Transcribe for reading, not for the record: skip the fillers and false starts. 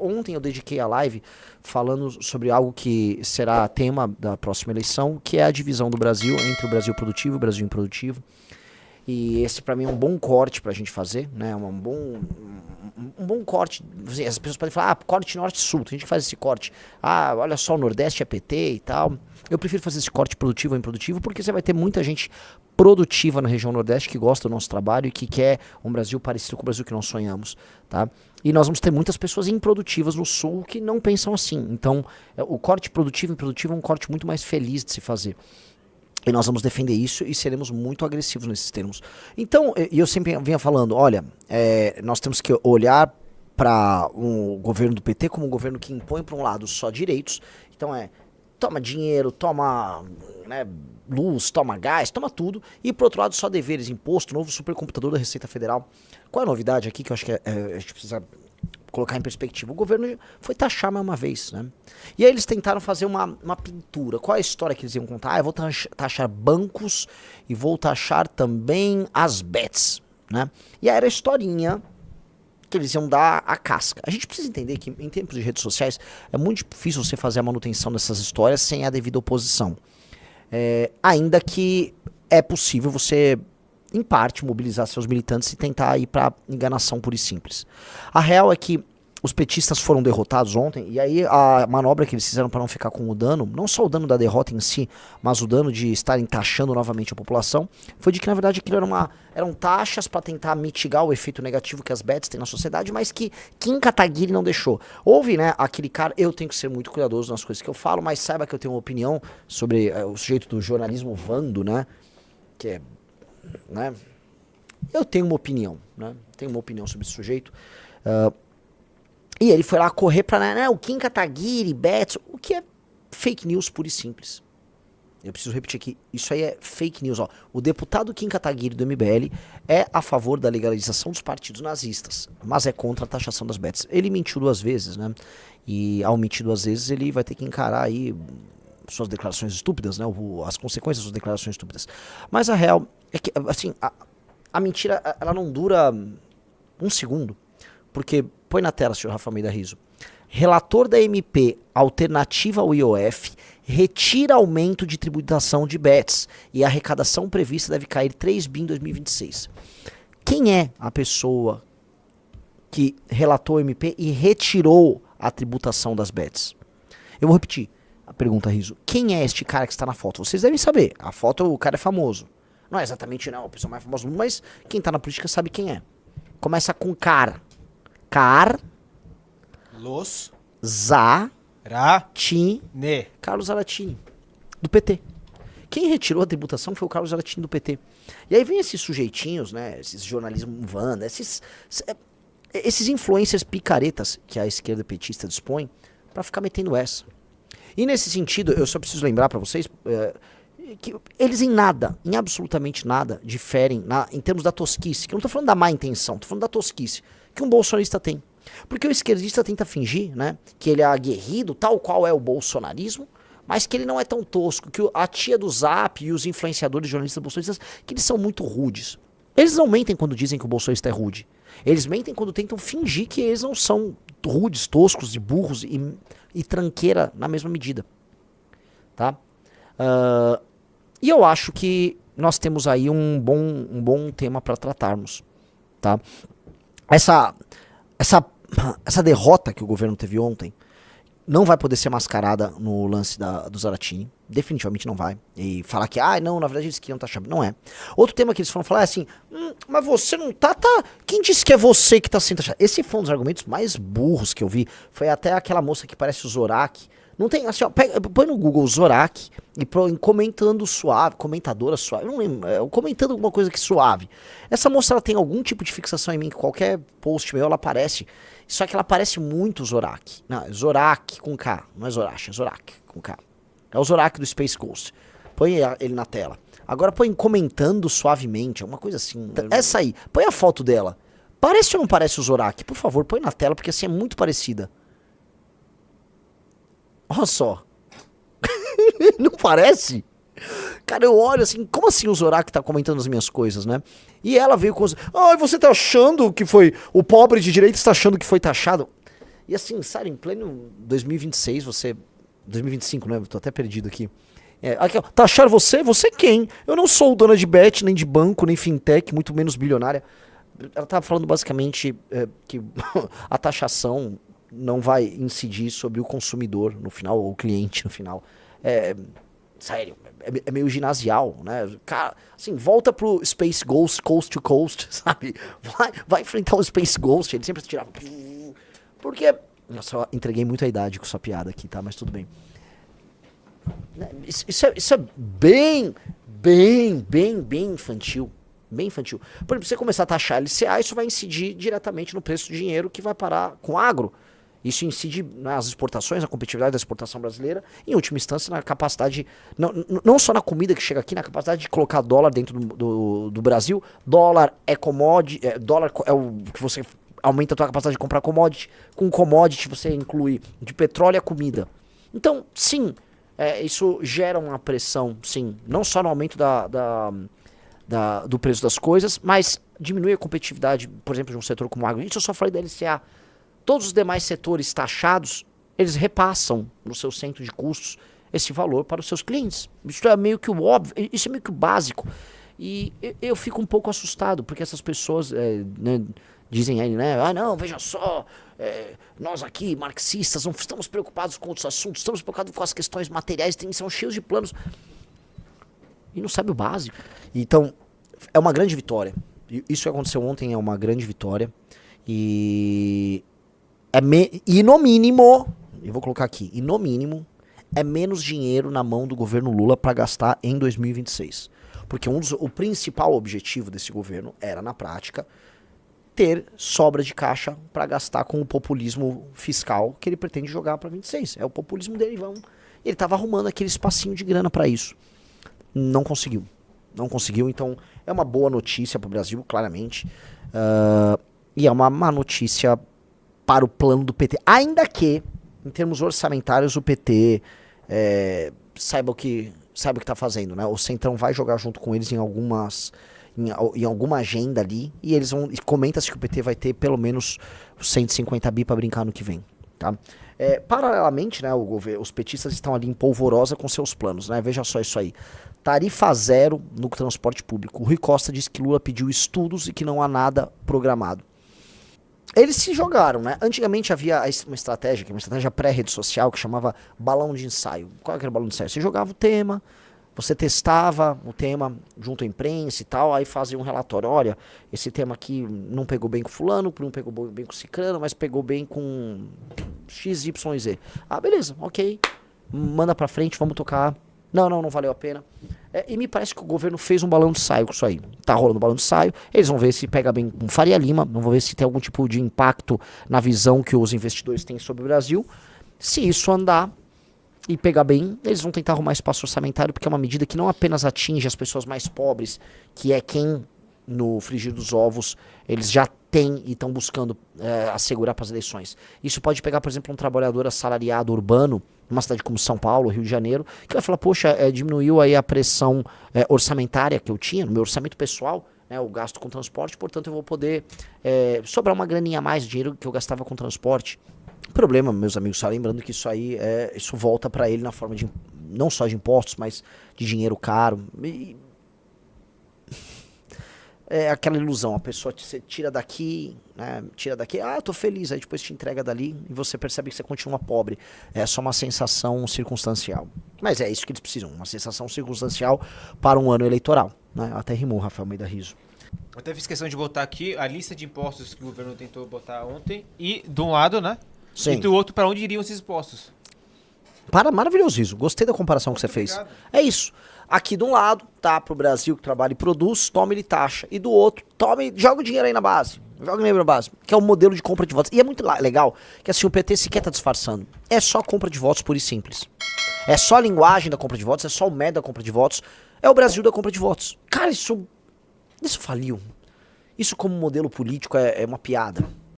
Ontem eu dediquei a live falando sobre algo que será tema da próxima eleição, que é a divisão do Brasil entre o Brasil produtivo e o Brasil improdutivo. E esse pra mim é um bom corte pra gente fazer, né? Um bom corte. Assim, as pessoas podem falar, corte norte-sul, tem gente que faz esse corte. Ah, olha só, o Nordeste é PT e tal. Eu prefiro fazer esse corte produtivo ou improdutivo, porque você vai ter muita gente produtiva na região Nordeste que gosta do nosso trabalho e que quer um Brasil parecido com o Brasil que nós sonhamos, tá? E nós vamos ter muitas pessoas improdutivas no Sul que não pensam assim. Então, o corte produtivo e improdutivo é um corte muito mais feliz de se fazer. E nós vamos defender isso e seremos muito agressivos nesses termos. Então, eu sempre vinha falando, olha, nós temos que olhar para o governo do PT como um governo que impõe, por um lado, só direitos. Então toma dinheiro, toma luz, toma gás, toma tudo. E, por outro lado, só deveres, imposto, novo supercomputador da Receita Federal. Qual é a novidade aqui que eu acho que a gente precisa colocar em perspectiva? O governo foi taxar mais uma vez, né? E aí eles tentaram fazer uma pintura. Qual é a história que eles iam contar? Eu vou taxar bancos e vou taxar também as bets, né? E aí era a historinha que eles iam dar a casca. A gente precisa entender que em tempos de redes sociais é muito difícil você fazer a manutenção dessas histórias sem a devida oposição. Ainda que é possível você, em parte, mobilizar seus militantes e tentar ir para enganação pura e simples. A real é que os petistas foram derrotados ontem, e aí a manobra que eles fizeram para não ficar com o dano, não só o dano da derrota em si, mas o dano de estarem taxando novamente a população, foi de que na verdade aquilo eram taxas para tentar mitigar o efeito negativo que as bets têm na sociedade, mas que Kim Kataguiri não deixou. Houve, né, aquele cara, eu tenho que ser muito cuidadoso nas coisas que eu falo, mas saiba que eu tenho uma opinião sobre o sujeito do jornalismo Vando, né, que é, né, eu tenho uma opinião, né, tenho uma opinião sobre esse sujeito. E ele foi lá correr pra, o Kim Kataguiri, Betts, o que é fake news pura e simples. Eu preciso repetir aqui, isso aí é fake news, ó. O deputado Kim Kataguiri do MBL é a favor da legalização dos partidos nazistas, mas é contra a taxação das bets. Ele mentiu 2 vezes, né? E ao mentir 2 vezes, ele vai ter que encarar aí suas declarações estúpidas, né? As consequências das suas declarações estúpidas. Mas a real é que, assim, a mentira, ela não dura 1 segundo. Porque, põe na tela, senhor Rafa Almeida Riso. Relator da MP alternativa ao IOF retira aumento de tributação de bets e a arrecadação prevista deve cair 3 bi em 2026. Quem é a pessoa que relatou o MP e retirou a tributação das bets? Eu vou repetir a pergunta, Riso. Quem é este cara que está na foto? Vocês devem saber. A foto, o cara é famoso. Não é exatamente a pessoa mais famosa do mundo, mas quem está na política sabe quem é. Começa com Los Zaratini. Carlos Zaratini, do PT. Quem retirou a tributação foi o Carlos Zaratini do PT. E aí vem esses sujeitinhos, né? Esses jornalismo Wanda, esses influencers picaretas que a esquerda petista dispõe pra ficar metendo essa. E nesse sentido, eu só preciso lembrar pra vocês que eles em absolutamente nada, diferem em termos da tosquice, que eu não tô falando da má intenção, tô falando da tosquice que um bolsonarista tem. Porque o esquerdista tenta fingir, né, que ele é aguerrido, tal qual é o bolsonarismo, mas que ele não é tão tosco, que a tia do Zap e os influenciadores jornalistas bolsonaristas, que eles são muito rudes. Eles não mentem quando dizem que o bolsonarista é rude. Eles mentem quando tentam fingir que eles não são rudes, toscos e burros e tranqueira na mesma medida. Tá? E eu acho que nós temos aí um bom tema para tratarmos. Tá? Essa derrota que o governo teve ontem não vai poder ser mascarada no lance do Zaratini. Definitivamente não vai. E falar que, não, na verdade eles queriam taxar. Não é. Outro tema que eles foram falar é assim, mas você não tá... Quem disse que é você que tá sendo taxado? Esse foi um dos argumentos mais burros que eu vi. Foi até aquela moça que parece o Zorak. Não tem, assim, ó, põe no Google Zorak e comentando suave, comentadora suave, não lembro, comentando alguma coisa que suave. Essa moça, ela tem algum tipo de fixação em mim, que qualquer post meu, ela aparece, só que ela parece muito Zorak. Não, Zorak com K, não é Zoracha, é Zorak com K. É o Zorak do Space Ghost. Põe ele na tela. Agora põe comentando suavemente, uma coisa assim. Essa aí, põe a foto dela. Parece ou não parece o Zorak? Por favor, põe na tela, porque assim é muito parecida. Olha só. Não parece? Cara, eu olho assim, como assim o Zorak tá comentando as minhas coisas, né? E ela veio com os... você tá achando que foi... O pobre de direita está achando que foi taxado? E assim, sério, em pleno 2026, 2025, né? Tô até perdido aqui. Aqui, ó, taxar você? Você quem? Eu não sou dona de bet, nem de banco, nem fintech, muito menos bilionária. Ela tava falando basicamente que a taxação não vai incidir sobre o consumidor no final, ou o cliente no final. Sério, é meio ginasial, né? Cara, assim, volta pro Space Ghost, Coast to Coast, sabe? Vai enfrentar o Space Ghost, ele sempre tirava. Porque. Eu só entreguei muito a idade com sua piada aqui, tá? Mas tudo bem. Isso é bem infantil. Bem infantil. Por exemplo, você começar a taxar LCA, isso vai incidir diretamente no preço do dinheiro que vai parar com o agro. Isso incide nas exportações, na competitividade da exportação brasileira, em última instância na capacidade, não só na comida que chega aqui, na capacidade de colocar dólar dentro do Brasil. Dólar é commodity, dólar é o que você aumenta a tua capacidade de comprar commodity. Com commodity você inclui de petróleo a comida. Então, sim, isso gera uma pressão, sim, não só no aumento do preço das coisas, mas diminui a competitividade, por exemplo, de um setor como o agro. Isso eu só falei da LCA. Todos os demais setores taxados, eles repassam no seu centro de custos esse valor para os seus clientes. Isso é meio que o óbvio, isso é meio que o básico. E eu fico um pouco assustado, porque essas pessoas né, dizem aí, né? Ah, não, veja só, nós aqui, marxistas, não estamos preocupados com outros assuntos, estamos preocupados com as questões materiais, são cheios de planos. E não sabe o básico. Então, é uma grande vitória. Isso que aconteceu ontem é uma grande vitória. E no mínimo, eu vou colocar aqui, e no mínimo, é menos dinheiro na mão do governo Lula para gastar em 2026. Porque o principal objetivo desse governo era, na prática, ter sobra de caixa para gastar com o populismo fiscal que ele pretende jogar para 26. É o populismo dele, ele estava arrumando aquele espacinho de grana para isso. Não conseguiu. Não conseguiu, então é uma boa notícia para o Brasil, claramente. E é uma má notícia para o plano do PT. Ainda que, em termos orçamentários, o PT saiba o que está fazendo, né? O Centrão vai jogar junto com eles em alguma agenda ali, e eles vão. Comenta-se que o PT vai ter pelo menos 150 bi para brincar no que vem, tá? Paralelamente, né, os petistas estão ali em polvorosa com seus planos, né? Veja só isso aí. Tarifa zero no transporte público. O Rui Costa disse que Lula pediu estudos e que não há nada programado. Eles se jogaram, né? Antigamente havia uma estratégia pré-rede social que chamava balão de ensaio. Qual era o balão de ensaio? Você jogava o tema, você testava o tema junto à imprensa e tal, aí fazia um relatório. Olha, esse tema aqui não pegou bem com fulano, não pegou bem com ciclano, mas pegou bem com X, Y e Z. Ah, beleza, ok. Manda pra frente, vamos tocar. Não valeu a pena. E me parece que o governo fez um balão de ensaio com isso aí. Tá rolando um balão de ensaio. Eles vão ver se pega bem com Faria Lima. Vão ver se tem algum tipo de impacto na visão que os investidores têm sobre o Brasil. Se isso andar e pegar bem, eles vão tentar arrumar espaço orçamentário, porque é uma medida que não apenas atinge as pessoas mais pobres, que é quem, no frigir dos ovos, eles já têm e estão buscando assegurar para as eleições. Isso pode pegar, por exemplo, um trabalhador assalariado urbano, numa cidade como São Paulo, Rio de Janeiro, que vai falar, poxa, diminuiu aí a pressão orçamentária que eu tinha, no meu orçamento pessoal, né, o gasto com transporte, portanto eu vou poder sobrar uma graninha a mais de dinheiro que eu gastava com transporte. O problema, meus amigos, só lembrando que isso aí, isso volta para ele na forma de, não só de impostos, mas de dinheiro caro. É aquela ilusão, a pessoa você tira daqui, né, eu tô feliz, aí depois te entrega dali e você percebe que você continua pobre. É só uma sensação circunstancial. Mas é isso que eles precisam, uma sensação circunstancial para um ano eleitoral. Né? Até rimou, Rafael Almeida Riso. Eu até fiz questão de botar aqui a lista de impostos que o governo tentou botar ontem e, de um lado, né? Sim. E do outro, para onde iriam esses impostos. Maravilhoso, Riso. Gostei da comparação que você fez. É isso. Aqui de um lado, tá, pro Brasil que trabalha e produz, toma ele taxa. E do outro, joga o dinheiro aí na base. Joga o dinheiro na base. Que é o modelo de compra de votos. E é muito legal que assim, o PT sequer tá disfarçando. É só compra de votos pura e simples. É só a linguagem da compra de votos, é só o método da compra de votos. É o Brasil da compra de votos. Cara, isso faliu. Isso como modelo político é uma piada.